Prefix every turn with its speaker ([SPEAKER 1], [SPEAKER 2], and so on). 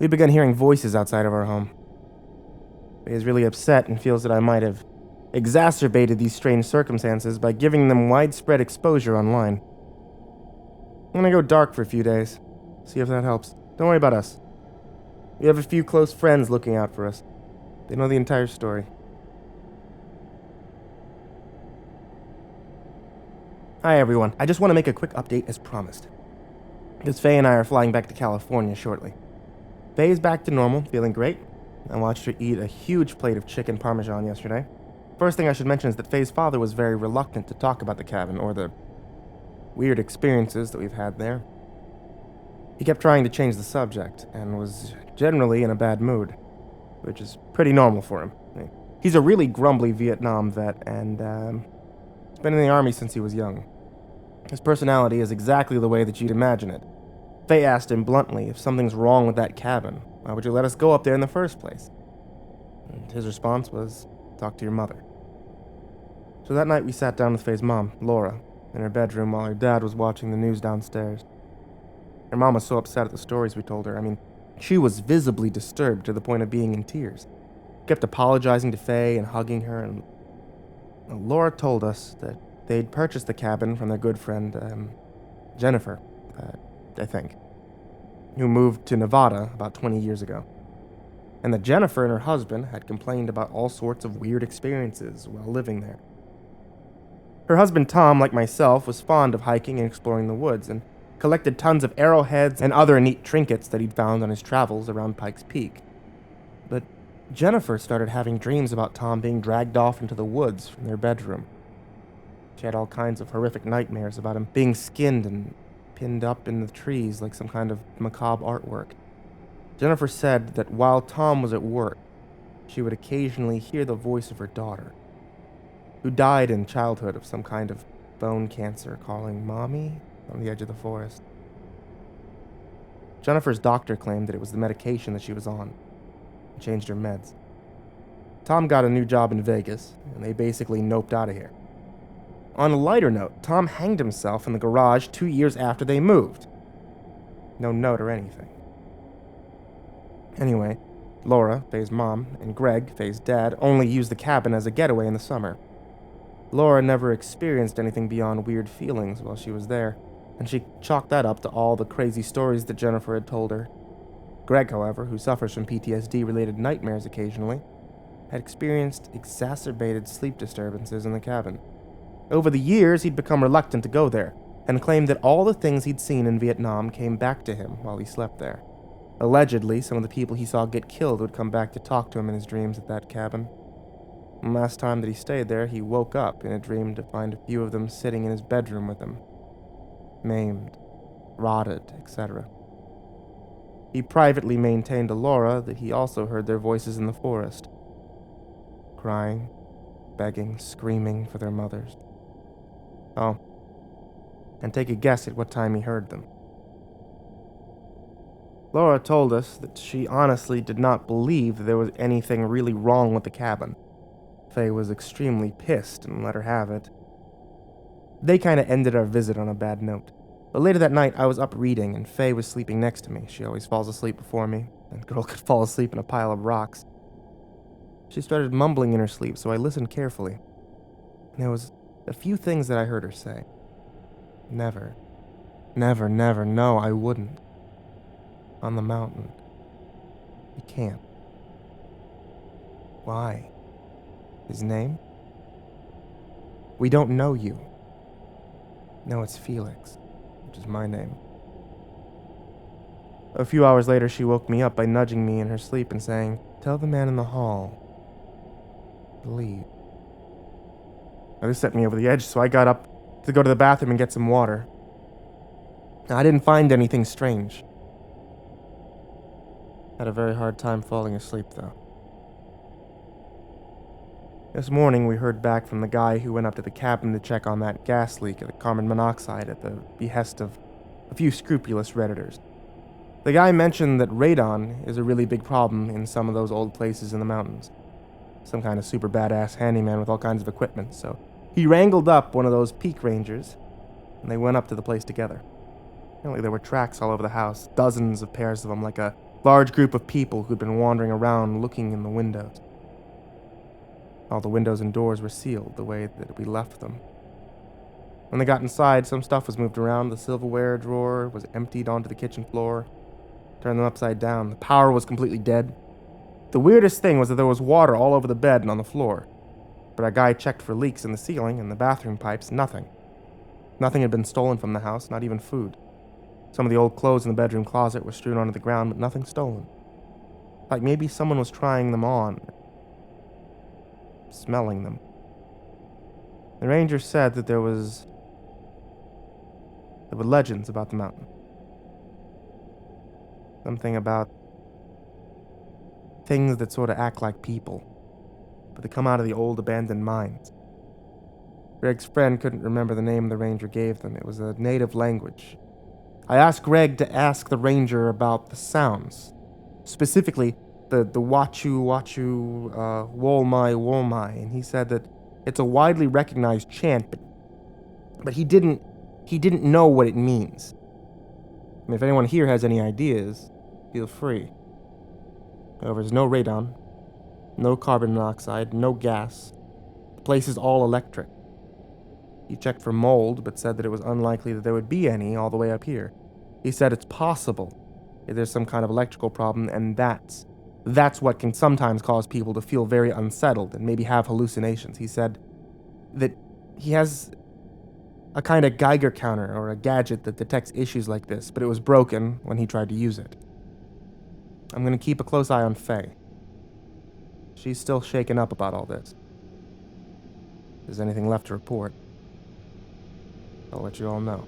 [SPEAKER 1] We began hearing voices outside of our home. Faye is really upset and feels that I might have exacerbated these strange circumstances by giving them widespread exposure online. I'm gonna go dark for a few days, see if that helps. Don't worry about us. We have a few close friends looking out for us. They know the entire story. Hi everyone, I just want to make a quick update as promised. Because Faye and I are flying back to California shortly. Faye is back to normal, feeling great. I watched her eat a huge plate of chicken parmesan yesterday. First thing I should mention is that Faye's father was very reluctant to talk about the cabin or the weird experiences that we've had there. He kept trying to change the subject and was generally in a bad mood, which is pretty normal for him. He's a really grumbly Vietnam vet and he's been in the army since he was young. His personality is exactly the way that you'd imagine it. Faye asked him bluntly if something's wrong with that cabin. Why would you let us go up there in the first place? And his response was, talk to your mother. So that night we sat down with Faye's mom, Laura, in her bedroom while her dad was watching the news downstairs. Her mom was so upset at the stories we told her. I mean, she was visibly disturbed to the point of being in tears. Kept apologizing to Faye and hugging her, and Laura told us that they'd purchased the cabin from their good friend, Jennifer, I think, who moved to Nevada about 20 years ago. And that Jennifer and her husband had complained about all sorts of weird experiences while living there. Her husband Tom, like myself, was fond of hiking and exploring the woods, and collected tons of arrowheads and other neat trinkets that he'd found on his travels around Pikes Peak. But Jennifer started having dreams about Tom being dragged off into the woods from their bedroom. She had all kinds of horrific nightmares about him being skinned and pinned up in the trees like some kind of macabre artwork. Jennifer said that while Tom was at work, she would occasionally hear the voice of her daughter, who died in childhood of some kind of bone cancer, calling Mommy on the edge of the forest. Jennifer's doctor claimed that it was the medication that she was on, and changed her meds. Tom got a new job in Vegas, and they basically noped out of here. On a lighter note, Tom hanged himself in the garage 2 years after they moved. No note or anything. Anyway, Laura, Faye's mom, and Greg, Faye's dad, only used the cabin as a getaway in the summer. Laura never experienced anything beyond weird feelings while she was there, and she chalked that up to all the crazy stories that Jennifer had told her. Greg, however, who suffers from PTSD-related nightmares occasionally, had experienced exacerbated sleep disturbances in the cabin. Over the years, he'd become reluctant to go there, and claimed that all the things he'd seen in Vietnam came back to him while he slept there. Allegedly, some of the people he saw get killed would come back to talk to him in his dreams at that cabin. And last time that he stayed there, he woke up in a dream to find a few of them sitting in his bedroom with him. Maimed, rotted, etc. He privately maintained to Laura that he also heard their voices in the forest. Crying, begging, screaming for their mothers. Oh, and take a guess at what time he heard them. Laura told us that she honestly did not believe that there was anything really wrong with the cabin. Faye was extremely pissed and let her have it. They kinda ended our visit on a bad note. But later that night, I was up reading, and Faye was sleeping next to me. She always falls asleep before me, and girl could fall asleep in a pile of rocks. She started mumbling in her sleep, so I listened carefully. And there was a few things that I heard her say. Never, never, never, no, I wouldn't. On the mountain. You can't. Why? His name? We don't know you. No, it's Felix, which is my name. A few hours later, she woke me up by nudging me in her sleep and saying, "Tell the man in the hall to leave." Now, this set me over the edge, so I got up to go to the bathroom and get some water. Now, I didn't find anything strange. Had a very hard time falling asleep, though. This morning, we heard back from the guy who went up to the cabin to check on that gas leak of the carbon monoxide at the behest of a few scrupulous Redditors. The guy mentioned that radon is a really big problem in some of those old places in the mountains. Some kind of super badass handyman with all kinds of equipment, so he wrangled up one of those peak rangers, and they went up to the place together. Apparently there were tracks all over the house, dozens of pairs of them, like a Large group of people who'd been wandering around looking in the windows. All the windows and doors were sealed the way that we left them. When they got inside, some stuff was moved around. The silverware drawer was emptied onto the kitchen floor. Turned them upside down. The power was completely dead. The weirdest thing was that there was water all over the bed and on the floor. But our guy checked for leaks in the ceiling and the bathroom pipes. Nothing. Nothing had been stolen from the house, not even food. Some of the old clothes in the bedroom closet were strewn onto the ground, but nothing stolen. Like maybe someone was trying them on. Smelling them. The ranger said that there were legends about the mountain. Something about things that sort of act like people, but they come out of the old abandoned mines. Greg's friend couldn't remember the name the ranger gave them. It was a native language. I asked Greg to ask the ranger about the sounds. Specifically, the wachu wachu, wolmai wolmai, and he said that it's a widely recognized chant, but he didn't know what it means. I mean, if anyone here has any ideas, feel free. However, there's no radon, no carbon monoxide, no gas. The place is all electric. He checked for mold, but said that it was unlikely that there would be any all the way up here. He said it's possible if there's some kind of electrical problem, and that's what can sometimes cause people to feel very unsettled and maybe have hallucinations. He said that he has a kind of Geiger counter or a gadget that detects issues like this, but it was broken when he tried to use it. I'm going to keep a close eye on Faye. She's still shaken up about all this. If there's anything left to report, I'll let you all know.